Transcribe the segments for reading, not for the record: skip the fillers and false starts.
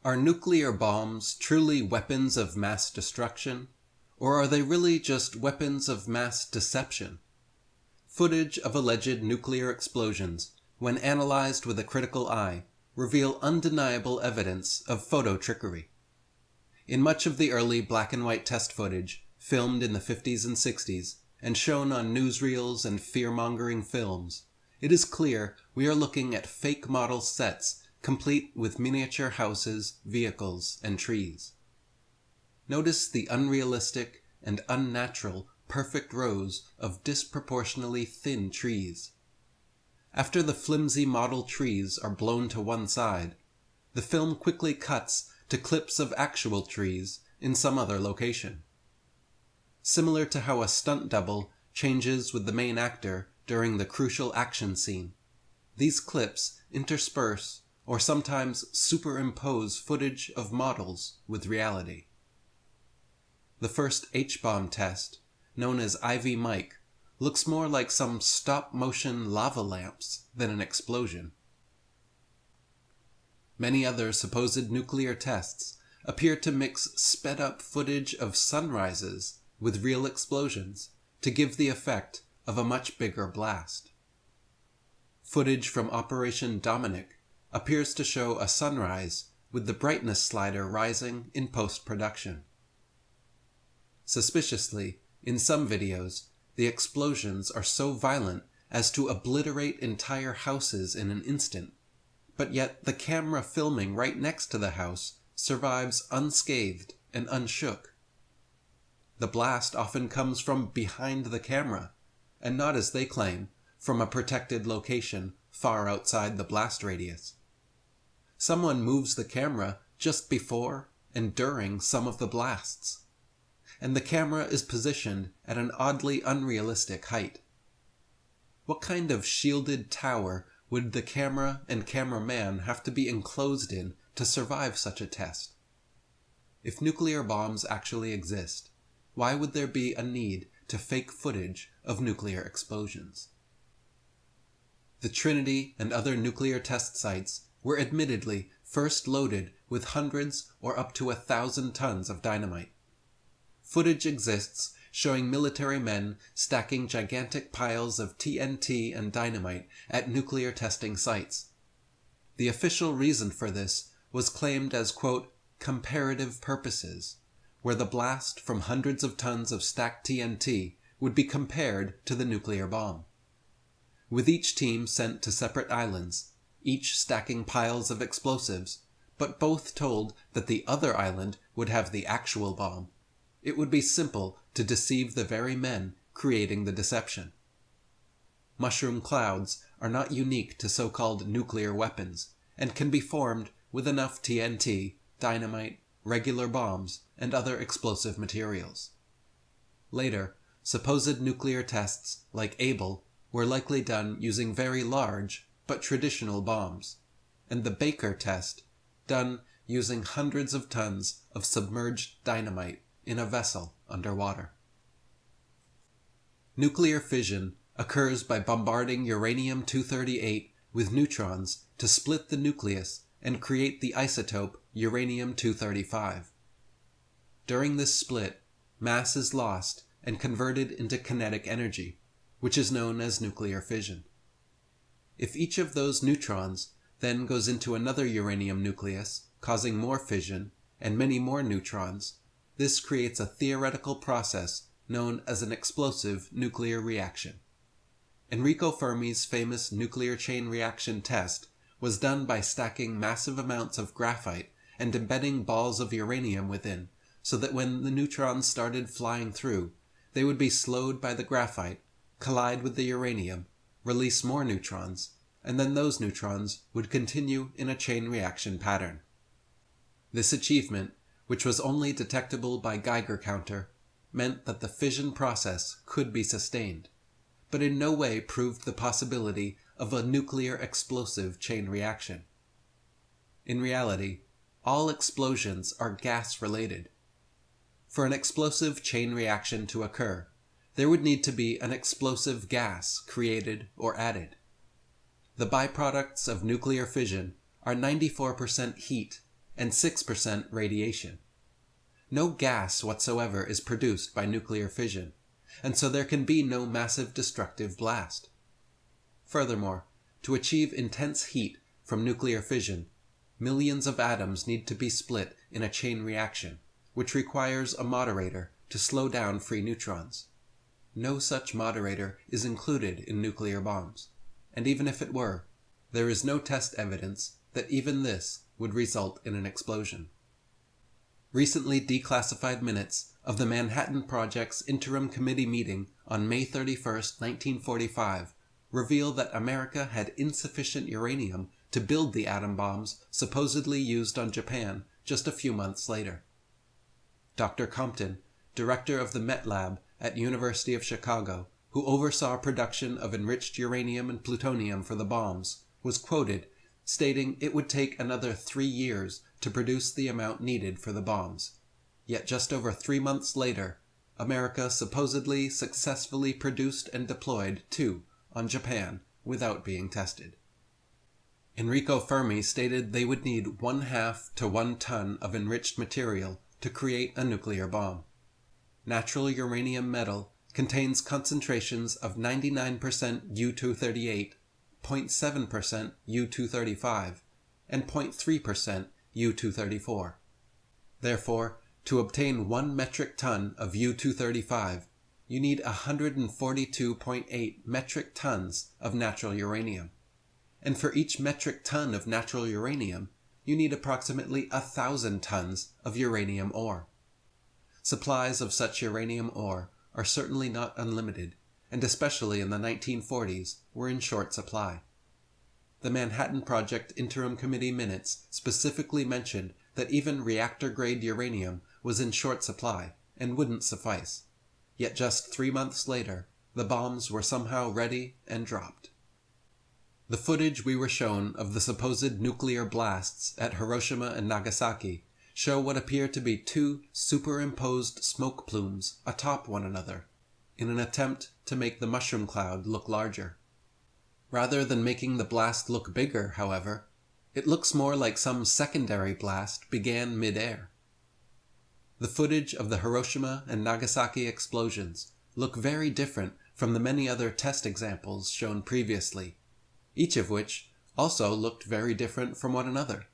Are nuclear bombs truly weapons of mass destruction, or are they really just weapons of mass deception? Footage of alleged nuclear explosions, when analyzed with a critical eye, reveal undeniable evidence of photo trickery. In much of the early black and white test footage, filmed in the 50s and 60s, and shown on newsreels and fear-mongering films, it is clear we are looking at fake model sets complete with miniature houses, vehicles, and trees. Notice the unrealistic and unnatural perfect rows of disproportionately thin trees. After the flimsy model trees are blown to one side, the film quickly cuts to clips of actual trees in some other location. Similar to how a stunt double changes with the main actor during the crucial action scene, these clips intersperse or sometimes superimpose footage of models with reality. The first H-bomb test, known as Ivy Mike, looks more like some stop-motion lava lamps than an explosion. Many other supposed nuclear tests appear to mix sped-up footage of sunrises with real explosions to give the effect of a much bigger blast. Footage from Operation Dominic appears to show a sunrise with the brightness slider rising in post-production. Suspiciously, in some videos, the explosions are so violent as to obliterate entire houses in an instant, but yet the camera filming right next to the house survives unscathed and unshook. The blast often comes from behind the camera, and not, as they claim, from a protected location far outside the blast radius. Someone moves the camera just before and during some of the blasts, and the camera is positioned at an oddly unrealistic height. What kind of shielded tower would the camera and cameraman have to be enclosed in to survive such a test? If nuclear bombs actually exist, why would there be a need to fake footage of nuclear explosions? The Trinity and other nuclear test sites were admittedly first loaded with hundreds or up to 1,000 tons of dynamite. Footage exists showing military men stacking gigantic piles of TNT and dynamite at nuclear testing sites. The official reason for this was claimed as, quote, comparative purposes, where the blast from hundreds of tons of stacked TNT would be compared to the nuclear bomb. With each team sent to separate islands, each stacking piles of explosives, but both told that the other island would have the actual bomb, it would be simple to deceive the very men creating the deception. Mushroom clouds are not unique to so-called nuclear weapons, and can be formed with enough TNT, dynamite, regular bombs, and other explosive materials. Later, supposed nuclear tests, like Able, were likely done using very large but traditional bombs, and the Baker test done using hundreds of tons of submerged dynamite in a vessel underwater. Nuclear fission occurs by bombarding uranium-238 with neutrons to split the nucleus and create the isotope uranium-235. During this split, mass is lost and converted into kinetic energy, which is known as nuclear fission. If each of those neutrons then goes into another uranium nucleus, causing more fission and many more neutrons, this creates a theoretical process known as an explosive nuclear reaction. Enrico Fermi's famous nuclear chain reaction test was done by stacking massive amounts of graphite and embedding balls of uranium within, so that when the neutrons started flying through, they would be slowed by the graphite, collide with the uranium, release more neutrons, and then those neutrons would continue in a chain reaction pattern. This achievement, which was only detectable by Geiger counter, meant that the fission process could be sustained, but in no way proved the possibility of a nuclear explosive chain reaction. In reality, all explosions are gas-related. For an explosive chain reaction to occur, there would need to be an explosive gas created or added. The byproducts of nuclear fission are 94% heat and 6% radiation. No gas whatsoever is produced by nuclear fission, and so there can be no massive destructive blast. Furthermore, to achieve intense heat from nuclear fission, millions of atoms need to be split in a chain reaction, which requires a moderator to slow down free neutrons. No such moderator is included in nuclear bombs, and even if it were, there is no test evidence that even this would result in an explosion. Recently declassified minutes of the Manhattan Project's Interim Committee meeting on May 31, 1945, reveal that America had insufficient uranium to build the atom bombs supposedly used on Japan just a few months later. Dr. Compton, director of the Met Lab at University of Chicago, who oversaw production of enriched uranium and plutonium for the bombs, was quoted stating it would take another 3 years to produce the amount needed for the bombs. Yet just over 3 months later, America supposedly successfully produced and deployed 2 on Japan without being tested. Enrico Fermi stated they would need 1/2 to 1 ton of enriched material to create a nuclear bomb. Natural uranium metal contains concentrations of 99% U-238, 0.7% U-235, and 0.3% U-234. Therefore, to obtain 1 metric ton of U-235, you need 142.8 metric tons of natural uranium. And for each metric ton of natural uranium, you need approximately 1,000 tons of uranium ore. Supplies of such uranium ore are certainly not unlimited, and especially in the 1940s were in short supply. The Manhattan Project Interim Committee minutes specifically mentioned that even reactor-grade uranium was in short supply and wouldn't suffice. Yet just 3 months later, the bombs were somehow ready and dropped. The footage we were shown of the supposed nuclear blasts at Hiroshima and Nagasaki show what appear to be 2 superimposed smoke plumes atop one another, in an attempt to make the mushroom cloud look larger. Rather than making the blast look bigger, however, it looks more like some secondary blast began mid-air. The footage of the Hiroshima and Nagasaki explosions look very different from the many other test examples shown previously, each of which also looked very different from one another.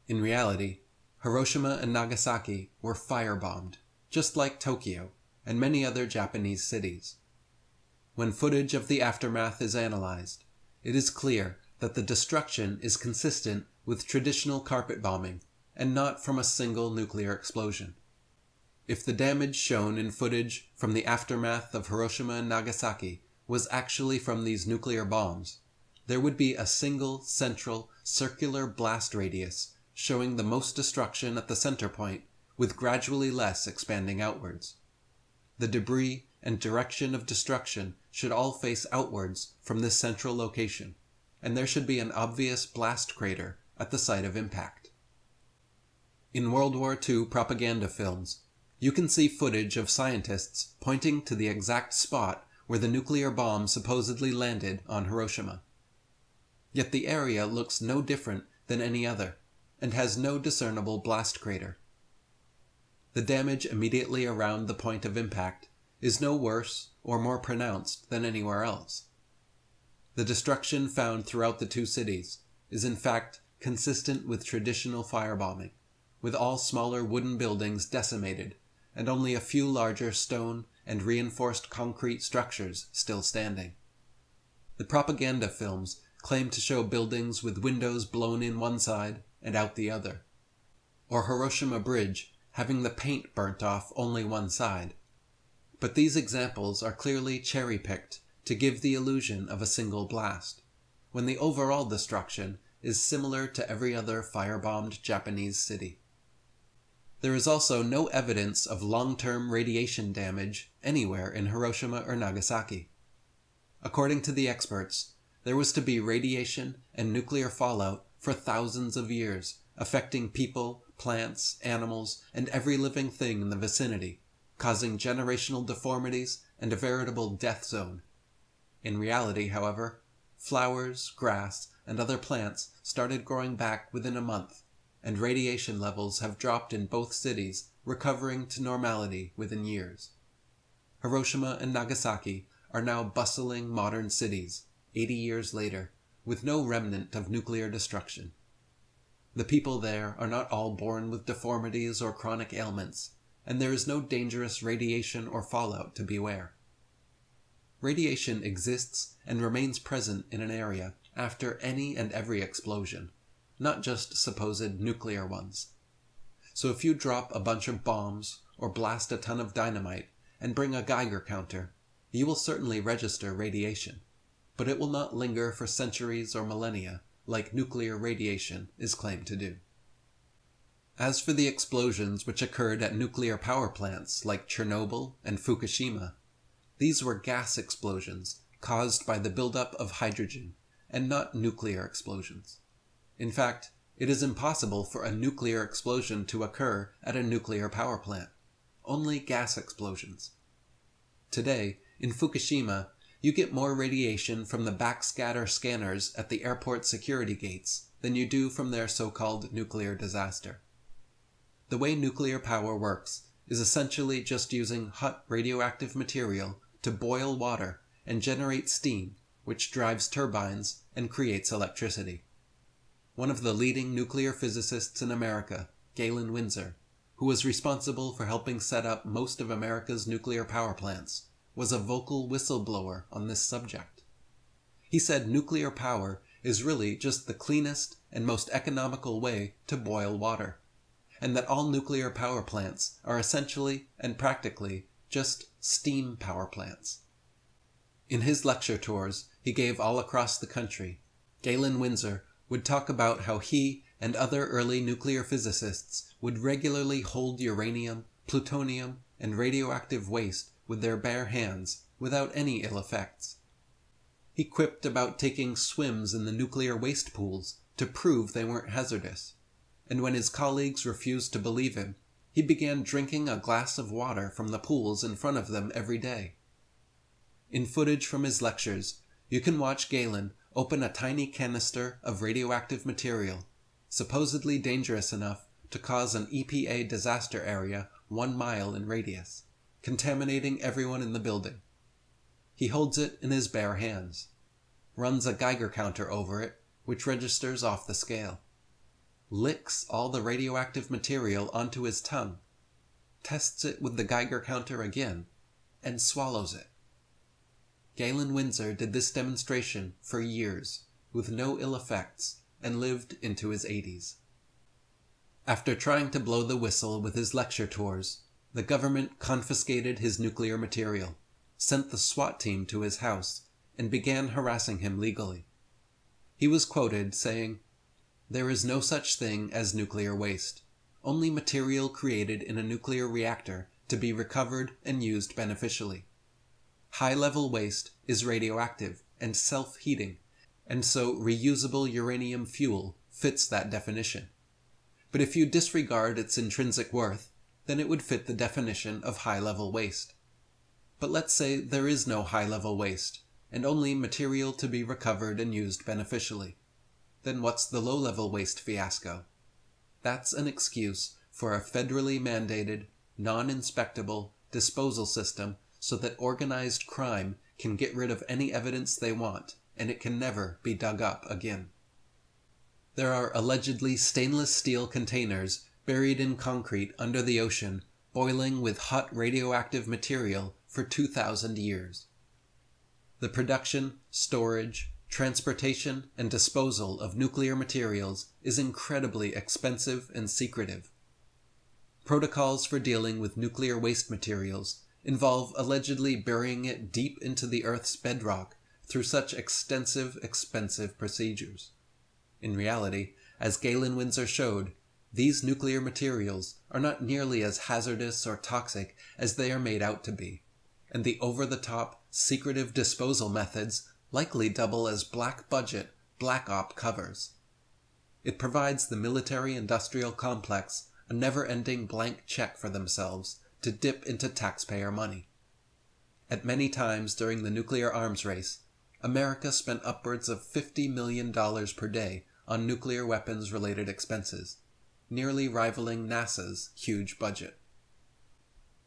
In reality, Hiroshima and Nagasaki were firebombed, just like Tokyo and many other Japanese cities. When footage of the aftermath is analyzed, it is clear that the destruction is consistent with traditional carpet bombing and not from a single nuclear explosion. If the damage shown in footage from the aftermath of Hiroshima and Nagasaki was actually from these nuclear bombs, there would be a single central circular blast radius showing the most destruction at the center point, with gradually less expanding outwards. The debris and direction of destruction should all face outwards from this central location, and there should be an obvious blast crater at the site of impact. In World War II propaganda films, you can see footage of scientists pointing to the exact spot where the nuclear bomb supposedly landed on Hiroshima. Yet the area looks no different than any other, and has no discernible blast crater. The damage immediately around the point of impact is no worse or more pronounced than anywhere else. The destruction found throughout the 2 cities is in fact consistent with traditional firebombing, with all smaller wooden buildings decimated and only a few larger stone and reinforced concrete structures still standing. The propaganda films claim to show buildings with windows blown in one side and out the other, or Hiroshima Bridge having the paint burnt off only one side. But these examples are clearly cherry-picked to give the illusion of a single blast, when the overall destruction is similar to every other firebombed Japanese city. There is also no evidence of long-term radiation damage anywhere in Hiroshima or Nagasaki. According to the experts, there was to be radiation and nuclear fallout for thousands of years, affecting people, plants, animals, and every living thing in the vicinity, causing generational deformities and a veritable death zone. In reality, however, flowers, grass, and other plants started growing back within a month, and radiation levels have dropped in both cities, recovering to normality within years. Hiroshima and Nagasaki are now bustling modern cities, 80 years later, with no remnant of nuclear destruction. The people there are not all born with deformities or chronic ailments, and there is no dangerous radiation or fallout to beware. Radiation exists and remains present in an area after any and every explosion, not just supposed nuclear ones. So if you drop a bunch of bombs or blast a ton of dynamite and bring a Geiger counter, you will certainly register radiation, but it will not linger for centuries or millennia like nuclear radiation is claimed to do. As for the explosions which occurred at nuclear power plants like Chernobyl and Fukushima, these were gas explosions caused by the buildup of hydrogen, and not nuclear explosions. In fact, it is impossible for a nuclear explosion to occur at a nuclear power plant. Only gas explosions. Today, in Fukushima, you get more radiation from the backscatter scanners at the airport security gates than you do from their so-called nuclear disaster. The way nuclear power works is essentially just using hot radioactive material to boil water and generate steam, which drives turbines and creates electricity. One of the leading nuclear physicists in America, Galen Winsor, who was responsible for helping set up most of America's nuclear power plants, was a vocal whistleblower on this subject. He said nuclear power is really just the cleanest and most economical way to boil water, and that all nuclear power plants are essentially and practically just steam power plants. In his lecture tours he gave all across the country, Galen Winsor would talk about how he and other early nuclear physicists would regularly hold uranium, plutonium, and radioactive waste with their bare hands without any ill effects. He quipped about taking swims in the nuclear waste pools to prove they weren't hazardous, and when his colleagues refused to believe him, he began drinking a glass of water from the pools in front of them every day. In footage from his lectures, you can watch Galen open a tiny canister of radioactive material, supposedly dangerous enough to cause an EPA disaster area 1 mile in radius, contaminating everyone in the building. He holds it in his bare hands, runs a Geiger counter over it, which registers off the scale, licks all the radioactive material onto his tongue, tests it with the Geiger counter again, and swallows it. Galen Winsor did this demonstration for years, with no ill effects, and lived into his 80s. After trying to blow the whistle with his lecture tours, the government confiscated his nuclear material, sent the SWAT team to his house, and began harassing him legally. He was quoted saying, "There is no such thing as nuclear waste, only material created in a nuclear reactor to be recovered and used beneficially. High-level waste is radioactive and self-heating, and so reusable uranium fuel fits that definition. But if you disregard its intrinsic worth, then it would fit the definition of high-level waste. But let's say there is no high-level waste, and only material to be recovered and used beneficially. Then what's the low-level waste fiasco? That's an excuse for a federally mandated, non-inspectable disposal system so that organized crime can get rid of any evidence they want, and it can never be dug up again. There are allegedly stainless steel containers buried in concrete under the ocean, boiling with hot radioactive material for 2,000 years. The production, storage, transportation, and disposal of nuclear materials is incredibly expensive and secretive. Protocols for dealing with nuclear waste materials involve allegedly burying it deep into the Earth's bedrock through such expensive procedures. In reality, as Galen Winsor showed, these nuclear materials are not nearly as hazardous or toxic as they are made out to be, and the over-the-top, secretive disposal methods likely double as black-budget, black-op covers. It provides the military-industrial complex a never-ending blank check for themselves to dip into taxpayer money. At many times during the nuclear arms race, America spent upwards of $50 million per day on nuclear weapons-related expenses, nearly rivaling NASA's huge budget.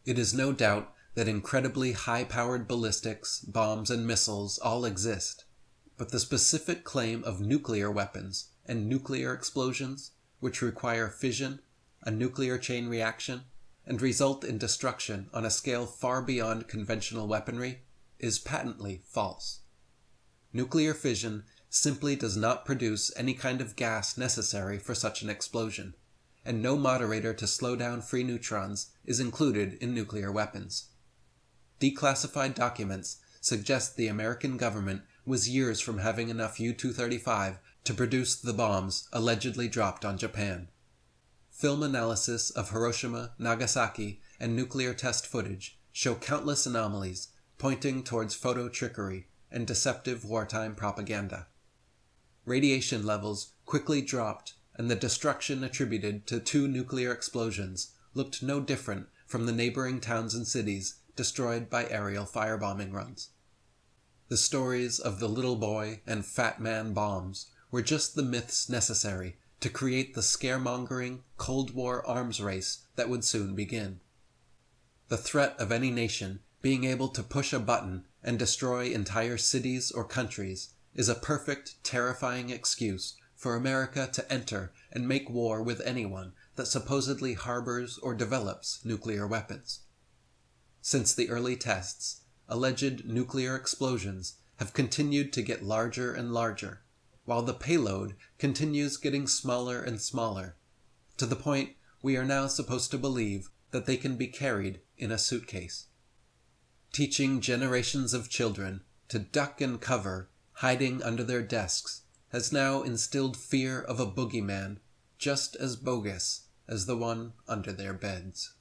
It is no doubt that incredibly high-powered ballistics, bombs, and missiles all exist, but the specific claim of nuclear weapons and nuclear explosions, which require fission, a nuclear chain reaction, and result in destruction on a scale far beyond conventional weaponry, is patently false. Nuclear fission simply does not produce any kind of gas necessary for such an explosion, and no moderator to slow down free neutrons is included in nuclear weapons. Declassified documents suggest the American government was years from having enough U-235 to produce the bombs allegedly dropped on Japan. Film analysis of Hiroshima, Nagasaki, and nuclear test footage show countless anomalies pointing towards photo trickery and deceptive wartime propaganda. Radiation levels quickly dropped, and the destruction attributed to 2 nuclear explosions looked no different from the neighboring towns and cities destroyed by aerial firebombing runs. The stories of the little boy and fat man bombs were just the myths necessary to create the scaremongering Cold War arms race that would soon begin. The threat of any nation being able to push a button and destroy entire cities or countries is a perfect, terrifying excuse for America to enter and make war with anyone that supposedly harbors or develops nuclear weapons. Since the early tests, alleged nuclear explosions have continued to get larger and larger, while the payload continues getting smaller and smaller, to the point we are now supposed to believe that they can be carried in a suitcase. Teaching generations of children to duck and cover, hiding under their desks, has now instilled fear of a boogeyman just as bogus as the one under their beds.